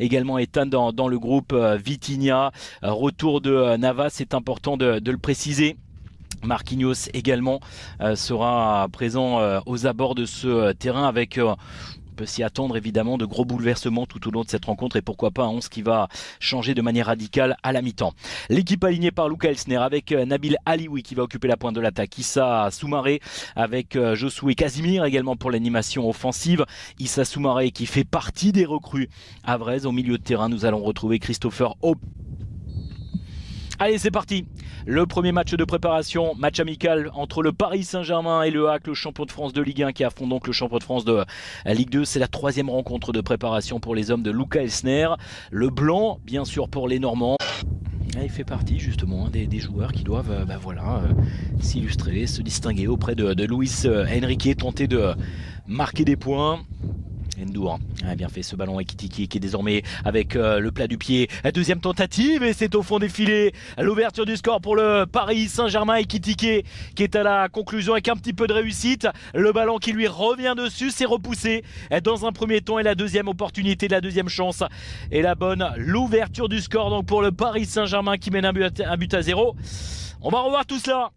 également Ethan dans le groupe. Vitinha, retour de Navas, c'est important de le préciser. Marquinhos également sera présent aux abords de ce terrain avec... on peut s'y attendre évidemment de gros bouleversements tout au long de cette rencontre et pourquoi pas un 11 qui va changer de manière radicale à la mi-temps. L'équipe alignée par Luka Elsner avec Nabil Alioui qui va occuper la pointe de l'attaque. Issa Soumaré avec Josué Casimir également pour l'animation offensive. Issa Soumaré qui fait partie des recrues à Vrèze. Au milieu de terrain, nous allons retrouver Christopher Hope. Allez, c'est parti. Le premier match de préparation, match amical entre le Paris Saint-Germain et le HAC, le champion de France de Ligue 1 qui affronte donc le champion de France de Ligue 2. C'est la troisième rencontre de préparation pour les hommes de Luka Elsner. Le blanc, bien sûr, pour les Normands. Il fait partie justement des joueurs qui doivent s'illustrer, se distinguer auprès de Luis Enrique, tenter de marquer des points. Ndour a bien fait ce ballon Ekitike qui est désormais avec le plat du pied. Deuxième tentative et c'est au fond des filets. L'ouverture du score pour le Paris Saint-Germain. Ekitike qui est à la conclusion avec un petit peu de réussite. Le ballon qui lui revient dessus, c'est repoussé dans un premier temps et la deuxième opportunité, la deuxième chance est la bonne. L'ouverture du score donc pour le Paris Saint-Germain qui mène un but à 0. On va revoir tout cela.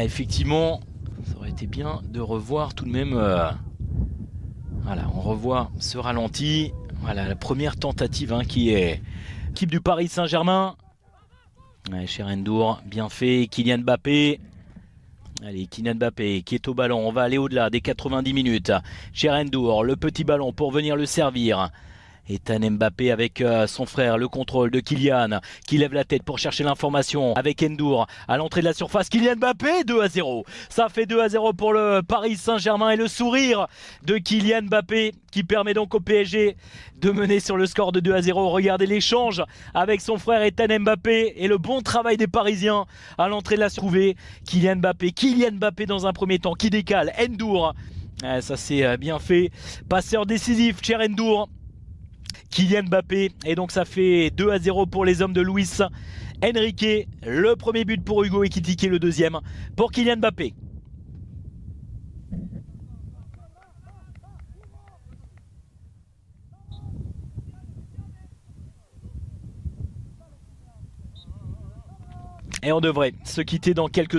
Effectivement, ça aurait été bien de revoir tout de même... Voilà, on revoit ce ralenti. Voilà, la première tentative qui est l'équipe du Paris Saint-Germain. Cher Ndour, bien fait. Kylian Mbappé. Allez, Kylian Mbappé qui est au ballon. On va aller au-delà des 90 minutes. Cher Ndour, le petit ballon pour venir le servir. Ethan Mbappé avec son frère, le contrôle de Kylian qui lève la tête pour chercher l'information avec Ndour à l'entrée de la surface. Kylian Mbappé, 2-0. Ça fait 2-0 pour le Paris Saint-Germain et le sourire de Kylian Mbappé qui permet donc au PSG de mener sur le score de 2-0. Regardez l'échange avec son frère Ethan Mbappé et le bon travail des Parisiens à l'entrée de la surface. Kylian Mbappé dans un premier temps qui décale. Ndour, ça c'est bien fait. Passeur décisif, cher Ndour. Kylian Mbappé et donc ça fait 2-0 pour les hommes de Luis Enrique. Le premier but pour Hugo Ekitike, le deuxième pour Kylian Mbappé. Et on devrait se quitter dans quelques